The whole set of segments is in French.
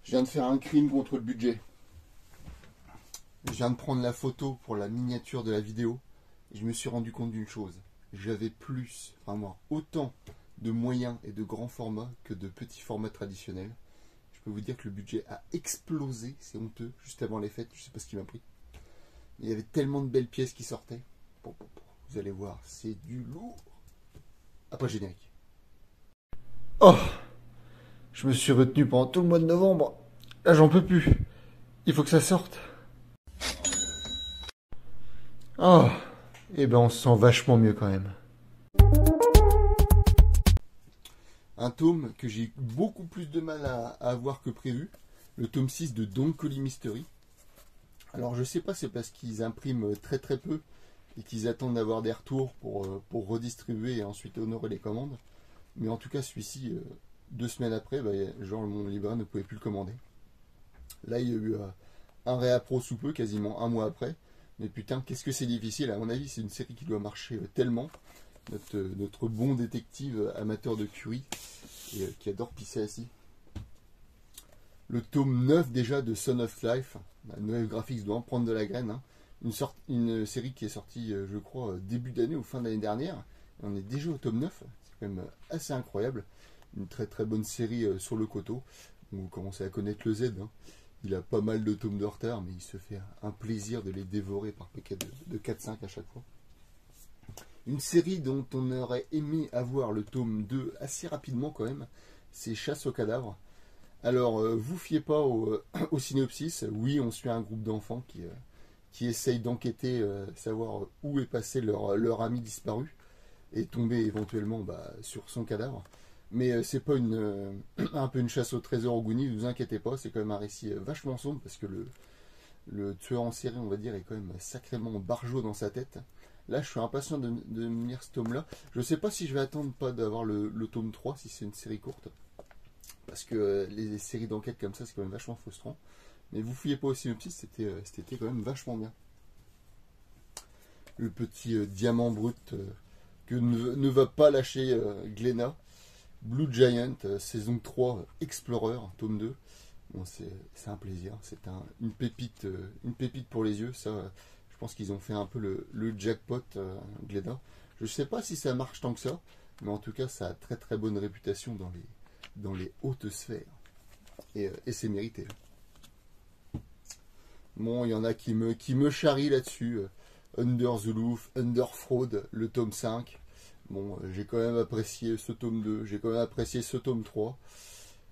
Je viens de faire un crime contre le budget. Je viens de prendre la photo pour la miniature de la vidéo et je me suis rendu compte d'une chose. J'avais plus, enfin moi, autant de moyens et de grands formats que de petits formats traditionnels. Je peux vous dire que le budget a explosé, c'est honteux, juste avant les fêtes, je sais pas ce qui m'a pris. Il y avait tellement de belles pièces qui sortaient. Bon, vous allez voir, c'est du lourd. Après générique. Oh, je me suis retenu pendant tout le mois de novembre. Là, j'en peux plus. Il faut que ça sorte. Oh, eh ben on se sent vachement mieux quand même. Un tome que j'ai beaucoup plus de mal à avoir que prévu, le tome 6 de Don't Call Me Mystery. Alors je sais pas, c'est parce qu'ils impriment très très peu et qu'ils attendent d'avoir des retours pour redistribuer et ensuite honorer les commandes. Mais en tout cas celui-ci, 2 semaines après, genre mon libraire ne pouvait plus le commander. Là il y a eu un réappro sous peu, quasiment un mois après. Mais putain, qu'est-ce que c'est difficile. À mon avis, c'est une série qui doit marcher tellement. Notre bon détective amateur de curry et qui adore pisser assis. Le tome 9 déjà de Son of Life. Noël Graphics doit en prendre de la graine. Hein. Une série qui est sortie, je crois, début d'année ou fin d'année dernière. Et on est déjà au tome 9. C'est quand même assez incroyable. Une très très bonne série sur le coteau. Vous commencez à connaître le Z. Hein. Il a pas mal de tomes de retard, mais il se fait un plaisir de les dévorer par paquet de 4-5 à chaque fois. Une série dont on aurait aimé avoir le tome 2 assez rapidement quand même, c'est Chasse aux cadavres. Alors, vous fiez pas au synopsis. Oui, on suit un groupe d'enfants qui essayent d'enquêter, savoir où est passé leur ami disparu, et tomber éventuellement sur son cadavre. Mais c'est pas un peu une chasse au trésor au Goonies, ne vous inquiétez pas, c'est quand même un récit vachement sombre, parce que le tueur en série, on va dire, est quand même sacrément barjot dans sa tête. Là, je suis impatient de me lire ce tome-là. Je sais pas si je vais attendre pas d'avoir le tome 3, si c'est une série courte. Parce que les séries d'enquête comme ça, c'est quand même vachement frustrant. Mais vous fouillez pas au synopsis, c'était quand même vachement bien. Le petit diamant brut que ne va pas lâcher Glenna. Blue Giant, saison 3, Explorer, tome 2. Bon, c'est un plaisir, c'est une pépite pour les yeux. Ça, je pense qu'ils ont fait un peu le jackpot, Glenna. Je sais pas si ça marche tant que ça, mais en tout cas, ça a très très bonne réputation dans les hautes sphères. Et c'est mérité. Bon, il y en a qui me charrient là-dessus. Under the Roof, Under Fraud, le tome 5. Bon, j'ai quand même apprécié ce tome 2, j'ai quand même apprécié ce tome 3.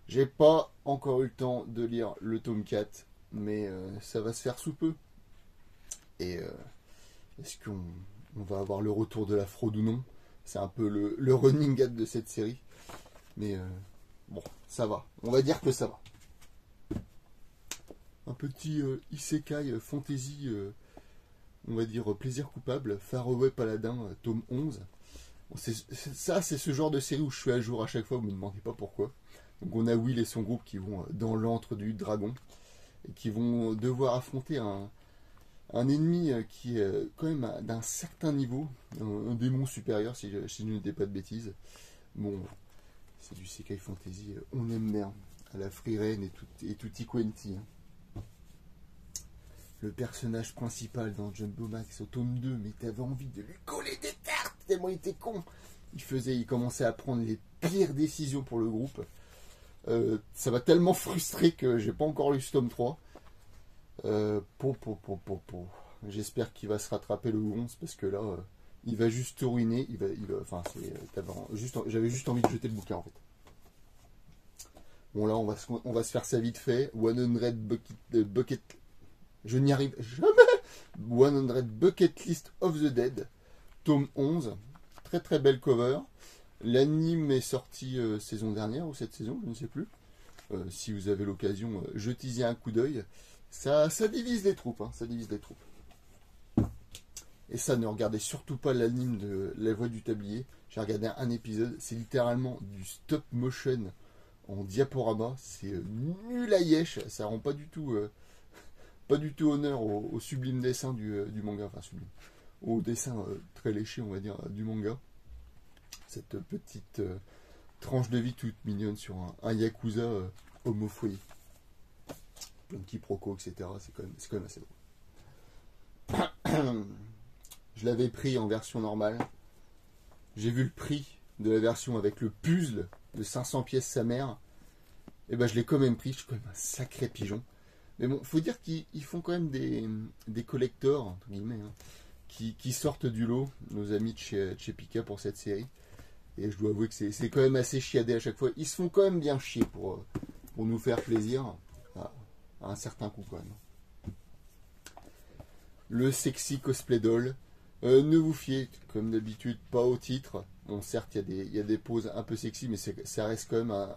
J'ai pas encore eu le temps de lire le tome 4, mais ça va se faire sous peu. Et est-ce qu'on va avoir le retour de la fraude ou non? C'est un peu le running gag de cette série. Mais bon, ça va. On va dire que ça va. Un petit isekai fantasy, on va dire plaisir coupable, Faraway Paladin, tome 11. Bon, c'est ce genre de série où je suis à jour à chaque fois, vous me demandez pas pourquoi. Donc on a Will et son groupe qui vont dans l'antre du dragon et qui vont devoir affronter un ennemi qui est quand même d'un certain niveau, un démon supérieur si je ne dis pas de bêtises. Bon, c'est du Sekai Fantasy, on aime bien, à la Frieren et tutti quanti. Hein. Le personnage principal dans Jumbo Max au tome 2, mais t'avais envie de lui coller des tartes tellement il était con. Il commençait à prendre les pires décisions pour le groupe. Ça m'a tellement frustré que j'ai pas encore lu ce tome 3. J'espère qu'il va se rattraper le 11 parce que là, il va juste te ruiner. J'avais juste envie de jeter le bouquin en fait. Bon là, on va se faire ça vite fait. 100 Bucket. Je n'y arrive jamais. 100 Bucket List of the Dead, tome 11. Très très belle cover. L'anime est sorti saison dernière ou cette saison, je ne sais plus. Si vous avez l'occasion, jetez-y un coup d'œil. Ça divise les troupes, hein, ça divise les troupes. Et ça, ne regardez surtout pas l'anime de La Voix du Tablier. J'ai regardé un épisode, c'est littéralement du stop motion en diaporama. C'est nul à yesh, ça rend pas du tout honneur au sublime dessin du manga, enfin sublime, au dessin très léché, on va dire, du manga. Cette petite tranche de vie toute mignonne sur un yakuza homme au foyer. plein de quiproquos, etc. C'est quand même assez drôle. Je l'avais pris en version normale. J'ai vu le prix de la version avec le puzzle de 500 pièces sa mère. Et ben je l'ai quand même pris. Je suis quand même un sacré pigeon. Mais bon, faut dire qu'ils font quand même des collectors, entre guillemets, hein, qui sortent du lot, nos amis de chez Pika pour cette série. Et je dois avouer que c'est quand même assez chiadé à chaque fois. Ils se font quand même bien chier pour nous faire plaisir. À un certain coup quand même. Le sexy cosplay doll. Ne vous fiez, comme d'habitude, pas au titre. Bon, certes, il y a des poses un peu sexy, mais ça reste quand même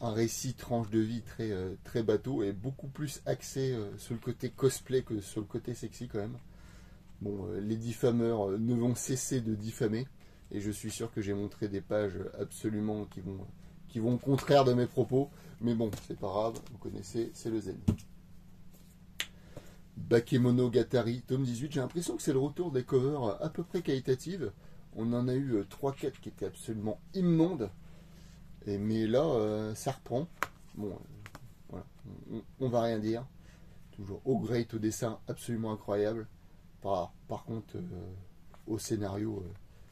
un récit tranche de vie très, très bateau et beaucoup plus axé sur le côté cosplay que sur le côté sexy quand même. Bon, les diffameurs ne vont cesser de diffamer et je suis sûr que j'ai montré des pages absolument qui vont au contraire de mes propos, mais bon, c'est pas grave, vous connaissez, c'est le zen. Bakemonogatari, tome 18, j'ai l'impression que c'est le retour des covers à peu près qualitatives. On en a eu 3-4 qui étaient absolument immondes. Mais là, ça reprend. Bon, voilà, on va rien dire. Toujours au great, au dessin, absolument incroyable. Par contre, au scénario,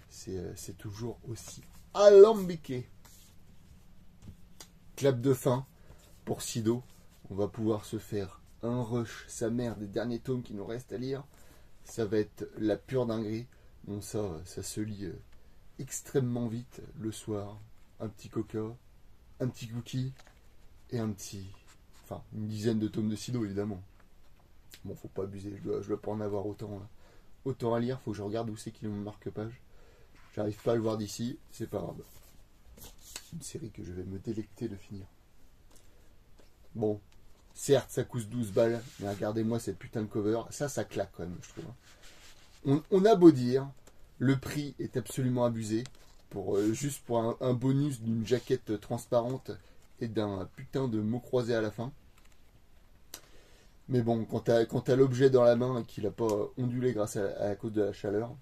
c'est toujours aussi alambiqué. Clap de fin pour Sido. On va pouvoir se faire un rush, sa mère, des derniers tomes qui nous restent à lire. Ça va être la pure dinguerie. Bon, ça se lit extrêmement vite le soir. Un petit coca, un petit cookie et une dizaine de tomes de Sido évidemment. Bon, faut pas abuser, je dois pas en avoir autant à lire. Faut que je regarde où c'est qu'il me marque page. J'arrive pas à le voir d'ici, c'est pas grave. Une série que je vais me délecter de finir. Bon, certes, ça coûte 12 balles, mais regardez-moi cette putain de cover. Ça claque quand même, je trouve. On a beau dire, le prix est absolument abusé. Juste pour un bonus d'une jaquette transparente et d'un putain de mot croisé à la fin. Mais bon, quand t'as l'objet dans la main et qu'il n'a pas ondulé grâce à cause de la chaleur,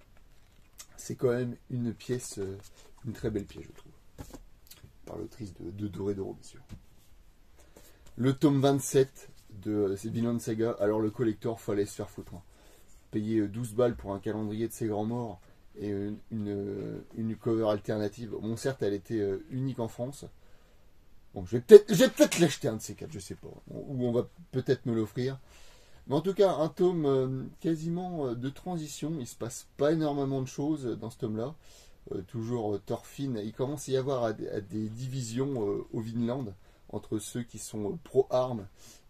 c'est quand même une pièce, une très belle pièce, je trouve. Par l'autrice de Doré d'Oro, bien sûr. Le tome 27 de Vinland Saga, alors le collector, faut aller se faire foutre. Hein. Payer 12 balles pour un calendrier de ses grands morts et une cover alternative. Bon, certes, elle était unique en France. Bon, je vais peut-être l'acheter un de ces quatre, je sais pas. Ou on va peut-être me l'offrir. Mais en tout cas, un tome quasiment de transition. Il se passe pas énormément de choses dans ce tome-là. Toujours Thorfinn. Il commence à y avoir des divisions au Vinland entre ceux qui sont pro-armes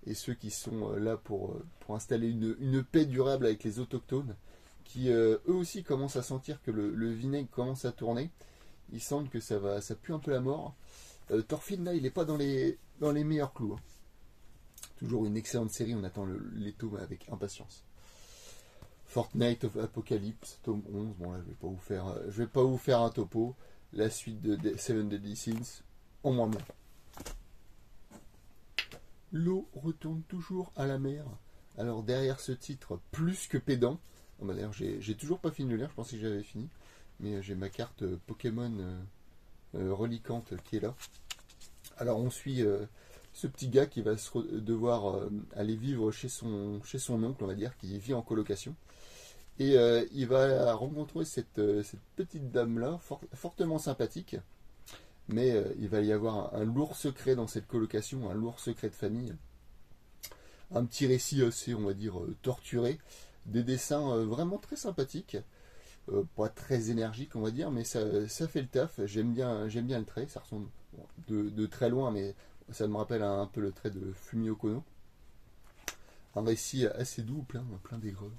et ceux qui sont là pour installer une paix durable avec les autochtones, qui eux aussi commencent à sentir que le vinaigre commence à tourner. Ils sentent que ça pue un peu la mort. Thorfinn là, il n'est pas dans les meilleurs clous. Hein. Toujours une excellente série, on attend les tomes avec impatience. Fortnite of Apocalypse, tome 11. Bon là, je vais pas vous faire un topo. La suite de Seven Deadly Sins, en moins bien. L'eau retourne toujours à la mer. Alors derrière ce titre, plus que pédant. Oh, bah, d'ailleurs, j'ai toujours pas fini de le lire, je pensais que j'avais fini. Mais j'ai ma carte Pokémon reliquante qui est là. Alors on suit ce petit gars qui va devoir aller vivre chez son oncle, on va dire, qui vit en colocation. Et il va rencontrer cette petite dame-là, fortement sympathique. Mais il va y avoir un lourd secret dans cette colocation, un lourd secret de famille. Un petit récit assez, on va dire, torturé. Des dessins vraiment très sympathiques. Pas très énergiques, on va dire, mais ça fait le taf. J'aime bien le trait. Ça ressemble de très loin, mais ça me rappelle un peu le trait de Fumio Kono. Un récit assez doux, plein d'aigreur.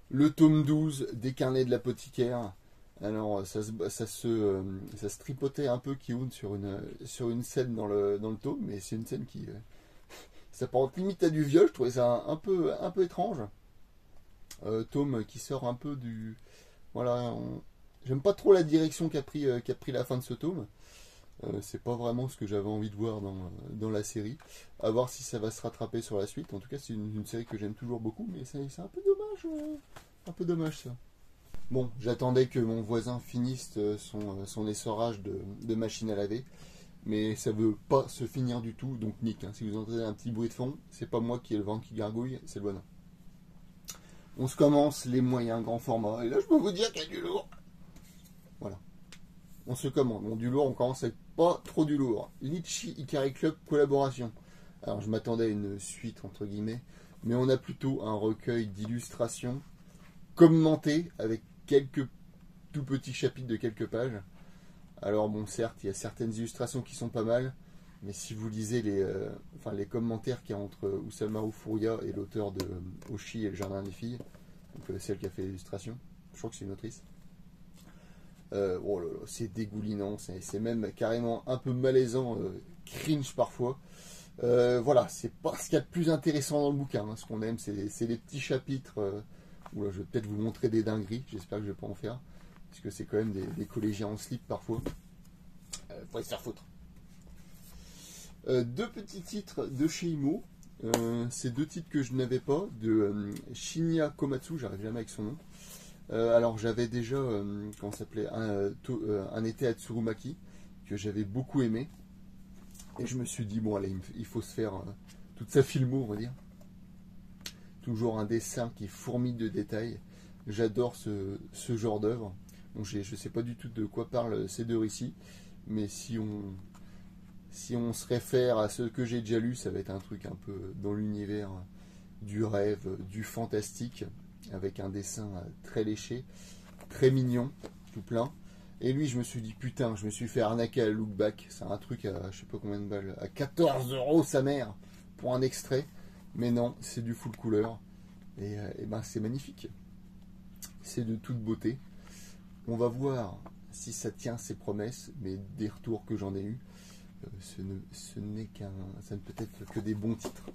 Le tome 12 des carnets de l'apothicaire. Alors, ça se tripotait un peu Kiun sur une scène dans le tome, mais c'est une scène qui s'apparente limite à du viol. Je trouvais ça un peu étrange. Tome qui sort un peu du... Voilà, j'aime pas trop la direction qu'a pris la fin de ce tome. C'est pas vraiment ce que j'avais envie de voir dans la série. À voir si ça va se rattraper sur la suite. En tout cas, c'est une série que j'aime toujours beaucoup, mais c'est un peu dommage. Un peu dommage ça. Bon, j'attendais que mon voisin finisse son essorage de machine à laver. mais ça veut pas se finir du tout, donc nique. Hein. Si vous entendez un petit bruit de fond, c'est pas moi qui ai le ventre qui gargouille, c'est le bonhomme. On se commence les moyens grand format, et là je peux vous dire qu'il y a du lourd. Voilà. On se commande. Bon, du lourd, on commence avec pas trop du lourd. Litchi Ikari Club collaboration. Alors je m'attendais à une suite entre guillemets, mais on a plutôt un recueil d'illustrations commenté avec quelques tout petits chapitres de quelques pages. Alors bon, certes, il y a certaines illustrations qui sont pas mal, mais si vous lisez les commentaires qu'il y a entre Ousamaru Furuya et l'auteur de Oshi et le Jardin des filles, donc celle qui a fait l'illustration, je crois que c'est une autrice. Oh là là, c'est dégoulinant, c'est même carrément un peu malaisant, cringe parfois. Voilà, c'est pas ce qu'il y a de plus intéressant dans le bouquin. Hein. Ce qu'on aime, c'est les petits chapitres. Oula, je vais peut-être vous montrer des dingueries, j'espère que je vais pas en faire. Parce que c'est quand même des collégiens en slip parfois. Faut se faire foutre. Deux petits titres de chez Imo. C'est deux titres que je n'avais pas. De Shinya Komatsu, j'arrive jamais avec son nom. Alors j'avais déjà, comment ça s'appelait, un été à Tsurumaki, que j'avais beaucoup aimé. Et je me suis dit, bon allez, il faut se faire toute sa filmo, on va dire. Toujours un dessin qui fourmille de détails. J'adore ce genre d'œuvre. Bon, je ne sais pas du tout de quoi parlent ces deux récits, mais si on se réfère à ceux que j'ai déjà lus, ça va être un truc un peu dans l'univers du rêve, du fantastique, avec un dessin très léché, très mignon, tout plein. Et lui, je me suis dit, putain, je me suis fait arnaquer à la look back. C'est un truc à, je sais pas combien de balles, à 14 € sa mère, pour un extrait. Mais non, c'est du full couleur. Et ben, c'est magnifique. C'est de toute beauté. On va voir si ça tient ses promesses, mais des retours que j'en ai eu, ça ne peut être que des bons titres.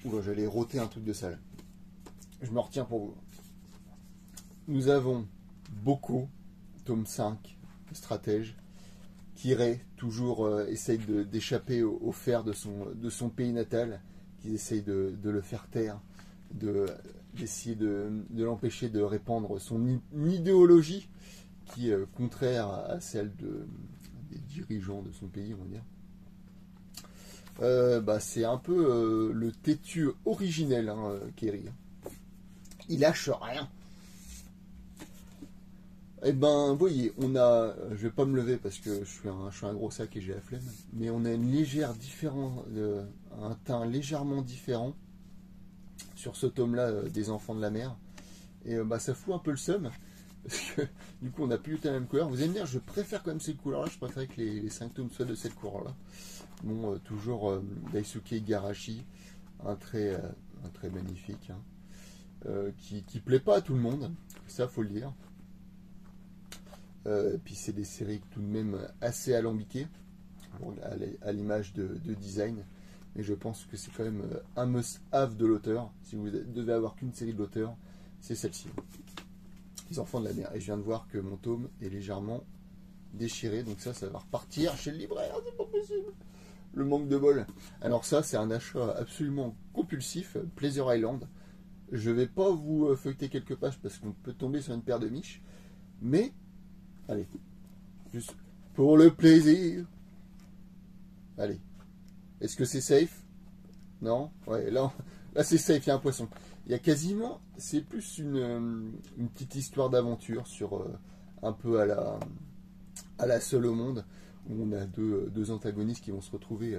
Oula, j'allais rôter un truc de sale. Je me retiens pour vous. Nous avons Boko, tome 5, stratège. Kirai, toujours essaye d'échapper au fer de son pays natal, qui essaye de le faire taire, d'essayer de l'empêcher de répandre son idéologie, qui est contraire à celle des dirigeants de son pays, on va dire. C'est un peu le têtu originel, hein, Kiri. Il lâche rien. Eh ben, vous voyez, on a, je vais pas me lever parce que je suis un gros sac et j'ai la flemme, mais on a une légère différence, un teint légèrement différent sur ce tome-là des Enfants de la Mer. Et ça fout un peu le seum, parce que du coup on n'a plus la même couleur. Vous allez me dire, je préfère quand même cette couleur-là, je préférais que les 5 tomes soient de cette couleur-là. Bon, toujours Daisuke Igarashi, un trait magnifique, hein, qui plaît pas à tout le monde, ça faut le dire. Puis c'est des séries tout de même assez alambiquées, à l'image de design. Mais je pense que c'est quand même un must-have de l'auteur. Si vous devez avoir qu'une série de l'auteur, c'est celle-ci. Les Enfants de la Mer. Et je viens de voir que mon tome est légèrement déchiré. Donc ça va repartir chez le libraire. C'est pas possible. Le manque de bol. Alors ça, c'est un achat absolument compulsif. Pleasure Island. Je vais pas vous feuilleter quelques pages parce qu'on peut tomber sur une paire de miches. Mais, allez. Juste pour le plaisir. Allez. Est-ce que c'est safe? Non? Ouais, là c'est safe, il y a un poisson. Il y a quasiment, c'est plus une petite histoire d'aventure sur un peu à la Seule au monde, où on a deux antagonistes qui vont se retrouver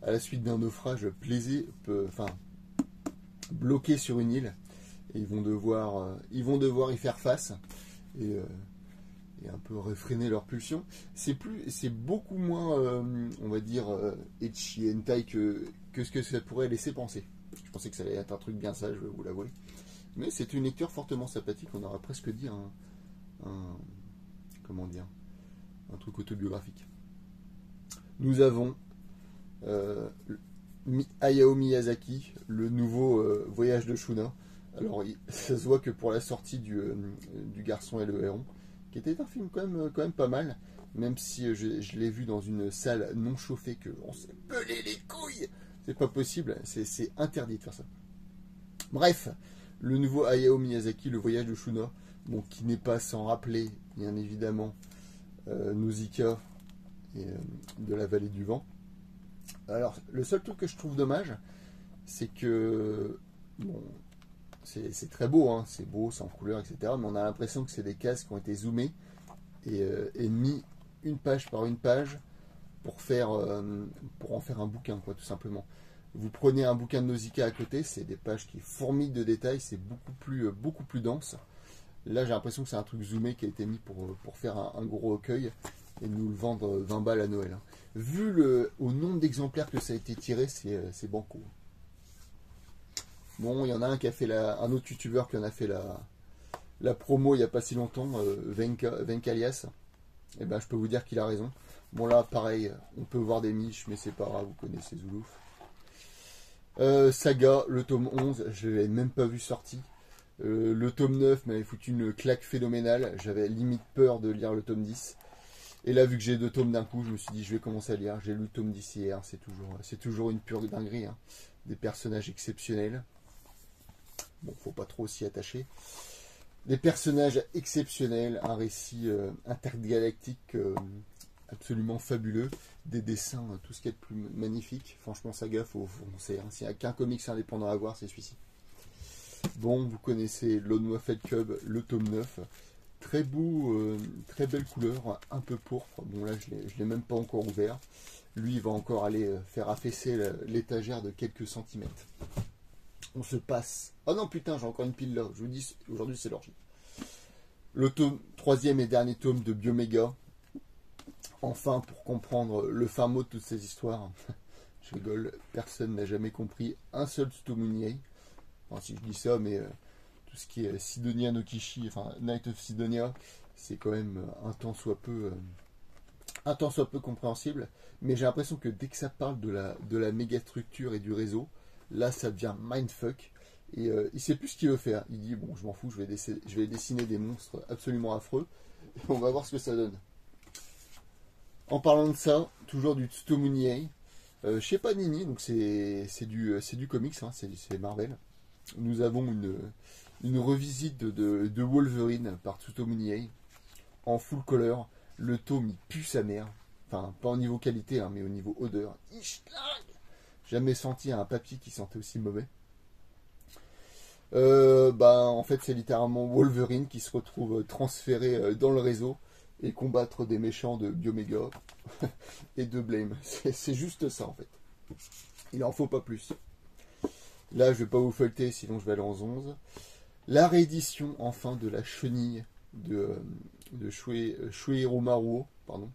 à la suite d'un naufrage bloqués sur une île, et ils vont devoir y faire face et un peu réfréner leur pulsion. C'est beaucoup moins, on va dire, ecchi hentai que ce que ça pourrait laisser penser. Je pensais que ça allait être un truc bien sage, je vais vous l'avouer. Mais c'est une lecture fortement sympathique, on aurait presque dit comment dire, un truc autobiographique. Nous avons Hayao Miyazaki, le nouveau Voyage de Shuna. Alors, ça se voit que pour la sortie du Garçon et le Héron, qui était un film quand même pas mal, même si je l'ai vu dans une salle non chauffée, que on s'est pelé les couilles. C'est pas possible, c'est interdit de faire ça. Bref, le nouveau Hayao Miyazaki, le Voyage de Shuna, bon, qui n'est pas sans rappeler, bien évidemment, Nausicaa et de la vallée du vent. Alors, le seul truc que je trouve dommage, c'est que, bon, c'est très beau, hein, c'est beau, c'est en couleur, etc. Mais on a l'impression que c'est des cases qui ont été zoomées et mis une page par une page pour en faire un bouquin, quoi, tout simplement. Vous prenez un bouquin de Nausicaa à côté, c'est des pages qui fourmillent de détails, c'est beaucoup plus dense. Là, j'ai l'impression que c'est un truc zoomé qui a été mis pour faire un gros recueil et nous le vendre 20 balles à Noël. Hein. Vu au nombre d'exemplaires que ça a été tiré, c'est banco. Bon, il y en a un qui a fait un autre youtubeur qui en a fait la promo il n'y a pas si longtemps, Venkalias. Et ben, je peux vous dire qu'il a raison. Bon, là, pareil, on peut voir des miches, mais c'est pas grave, vous connaissez Zoulouf. Saga, le tome 11, je l'avais même pas vu sorti. Le tome 9 m'avait foutu une claque phénoménale. J'avais limite peur de lire le tome 10. Et là, vu que j'ai 2 tomes d'un coup, je me suis dit, je vais commencer à lire. J'ai lu le tome 10 hier, c'est toujours une pure dinguerie. Hein. Des personnages exceptionnels. Bon, faut pas trop s'y attacher. Des personnages exceptionnels, un récit intergalactique absolument fabuleux, des dessins, tout ce qui est de plus magnifique. Franchement, Saga, faut foncer. Hein. S'il n'y a qu'un comics indépendant à voir, c'est celui-ci. Bon, vous connaissez Lone Wolf Cub, le tome 9. Très beau, très belle couleur, un peu pourpre. Bon, là, je ne l'ai même pas encore ouvert. Lui, il va encore aller faire affaisser l'étagère de quelques centimètres. On se passe. Oh non, putain, j'ai encore une pile là. Je vous dis, aujourd'hui, c'est l'orgie. Le troisième et dernier tome de Bioméga. Enfin, pour comprendre le fin mot de toutes ces histoires. Je rigole, personne n'a jamais compris un seul Tsutomuniei. Enfin, si je dis ça, mais tout ce qui est Sidonia no Kishi, enfin Night of Sidonia, c'est quand même un tant soit peu compréhensible. Mais j'ai l'impression que dès que ça parle de la méga structure et du réseau, là ça devient mindfuck. Et il sait plus ce qu'il veut faire. Il dit bon, je m'en fous, je vais dessiner des monstres absolument affreux. Et on va voir ce que ça donne. En parlant de ça, toujours du Tsutomuniei, chez Panini, donc c'est du comics, hein, c'est Marvel. Nous avons une revisite de Wolverine par Tsutomuniei en full color. Le tome il pue sa mère, enfin pas au niveau qualité, hein, mais au niveau odeur. Jamais senti un papier qui sentait aussi mauvais. En fait, c'est littéralement Wolverine qui se retrouve transféré dans le réseau et combattre des méchants de Bioméga et de Blame. C'est juste ça en fait. Il en faut pas plus. Là, je vais pas vous feuilleter, sinon je vais aller en 11. La réédition enfin de la chenille de Shueiro Maruo, pardon.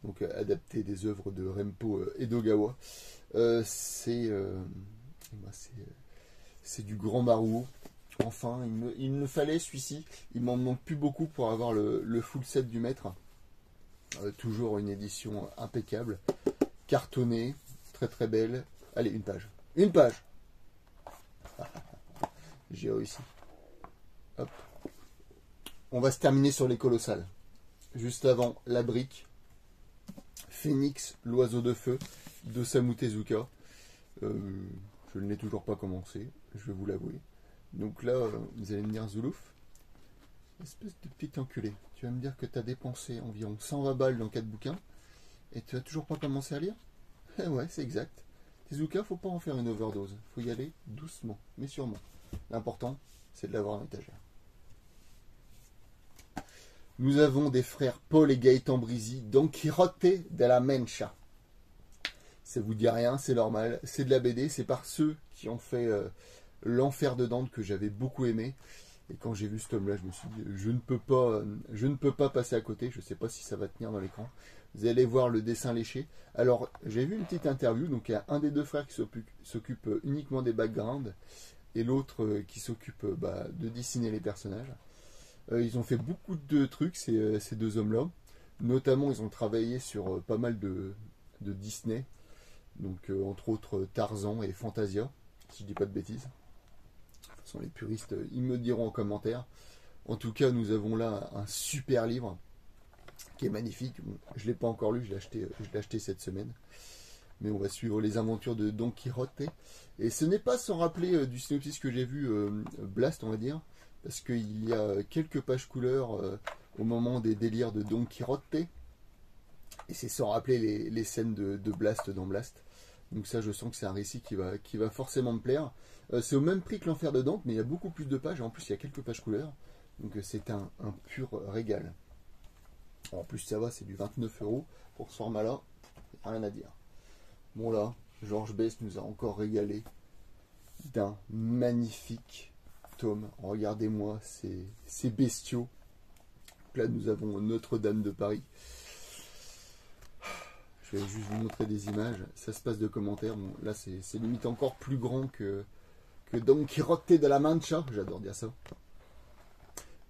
Donc adapté des œuvres de Rempo Edogawa. C'est du grand Maruo. Enfin, il me fallait celui-ci. Il m'en manque plus beaucoup pour avoir le full set du maître. Toujours une édition impeccable. Cartonnée, très très belle. Allez, une page. Une page. J'ai réussi. Hop. On va se terminer sur les colossales. Juste avant, la brique. Phoenix, l'oiseau de feu d'Osamu Tezuka. Je ne l'ai toujours pas commencé, je vais vous l'avouer. Donc là, vous allez me dire Zoulouf, espèce de petit enculé, tu vas me dire que tu as dépensé environ 120 balles dans 4 bouquins et tu n'as toujours pas commencé à lire? Eh ouais, c'est exact. Tezuka, faut pas en faire une overdose, faut y aller doucement, mais sûrement. L'important, c'est de l'avoir en étagère. Nous avons des frères Paul et Gaëtan Brisi, Don Quijote de la Mancha. Ça vous dit rien, c'est normal. C'est de la BD, c'est par ceux qui ont fait L'Enfer de Dante que j'avais beaucoup aimé. Et quand j'ai vu ce tome-là, je me suis dit, je ne peux pas passer à côté. Je ne sais pas si ça va tenir dans l'écran. Vous allez voir le dessin léché. Alors, j'ai vu une petite interview. Donc, il y a un des deux frères qui s'occupe uniquement des backgrounds et l'autre qui s'occupe de dessiner les personnages. Ils ont fait beaucoup de trucs, ces deux hommes-là. Notamment, ils ont travaillé sur pas mal de Disney. Donc, entre autres, Tarzan et Fantasia, si je dis pas de bêtises. De toute façon, les puristes, ils me diront en commentaire. En tout cas, nous avons là un super livre qui est magnifique. Bon, je ne l'ai pas encore lu, je l'ai acheté cette semaine. Mais on va suivre les aventures de Don Quijote. Et ce n'est pas sans rappeler du synopsis que j'ai vu Blast, on va dire. Parce qu'il y a quelques pages couleurs au moment des délires de Don Quirote. Et c'est sans rappeler les scènes de Blast dans Blast. Donc ça, je sens que c'est un récit qui va forcément me plaire. C'est au même prix que l'Enfer de Dante, mais il y a beaucoup plus de pages. Et en plus, il y a quelques pages couleurs. Donc c'est un pur régal. En plus, ça va, c'est du 29 € pour ce format-là. Rien à dire. Bon là, Georges Best nous a encore régalé d'un magnifique tome. Regardez-moi ces bestiaux. Donc là, nous avons Notre-Dame de Paris. Je vais juste vous montrer des images. Ça se passe de commentaires. Bon, là, c'est limite encore plus grand que Don Quirote de la Mancha. J'adore dire ça.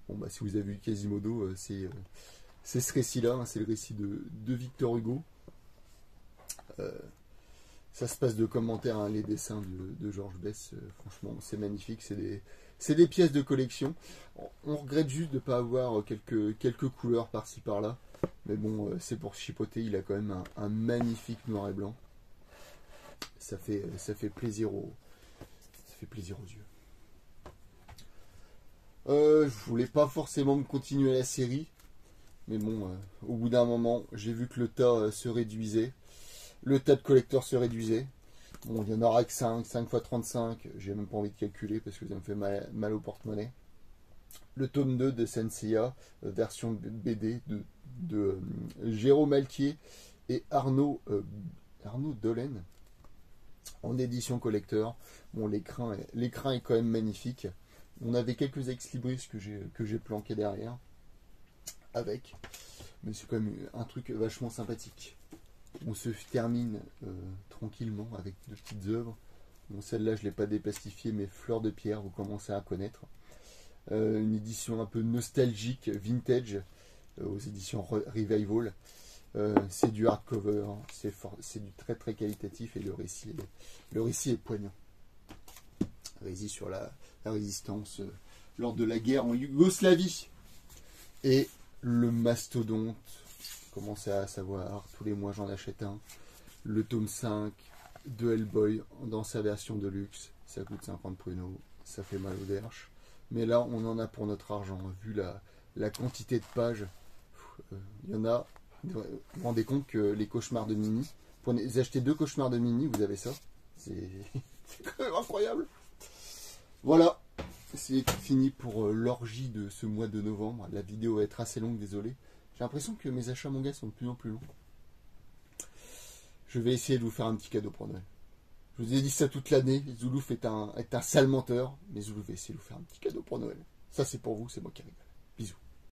Bon, bah, si vous avez vu Quasimodo, c'est ce récit-là. Hein, c'est le récit de Victor Hugo. Ça se passe de commentaires, hein, les dessins de Georges Best. Franchement, c'est magnifique. C'est des pièces de collection. On regrette juste de ne pas avoir quelques couleurs par-ci par-là. Mais bon, c'est pour chipoter. Il a quand même un magnifique noir et blanc. Ça fait plaisir aux yeux. Je voulais pas forcément continuer la série. Mais bon, au bout d'un moment, j'ai vu que le tas se réduisait. Le tas de collecteurs se réduisait. Bon, il n'y en aura que 5 x 35. J'ai même pas envie de calculer parce que ça me fait mal au porte-monnaie. Le tome 2 de Senseiya, version BD de Jérôme Alquier et Arnaud Dollen, en édition collector. Bon, l'écran est quand même magnifique. On avait quelques ex-libris que j'ai planqué derrière avec, mais c'est quand même un truc vachement sympathique. On se termine tranquillement avec de petites œuvres. Bon, celle-là, je ne l'ai pas déplastifiée, mais Fleur de Pierre, vous commencez à connaître. Une édition un peu nostalgique, vintage, aux éditions Revival. C'est du hardcover, c'est du très très qualitatif et le récit est poignant. Récit sur la résistance lors de la guerre en Yougoslavie. Et le mastodonte, commencez à savoir, tous les mois j'en achète un. Le tome 5 de Hellboy dans sa version de luxe, ça coûte 50 pruneaux, ça fait mal au derche. Mais là, on en a pour notre argent. Vu la quantité de pages, il y en a. Vous vous rendez compte que les cauchemars de Mini, vous achetez 2 cauchemars de Mini, vous avez ça. C'est quand même incroyable. Voilà, c'est fini pour l'orgie de ce mois de novembre. La vidéo va être assez longue, désolé. J'ai l'impression que mes achats manga sont de plus en plus longs. Je vais essayer de vous faire un petit cadeau pour Noël. Je vous ai dit ça toute l'année. Zoulouf est un sale menteur. Mais Zoulouf va essayer de vous faire un petit cadeau pour Noël. Ça, c'est pour vous, c'est moi qui rigole. Bisous.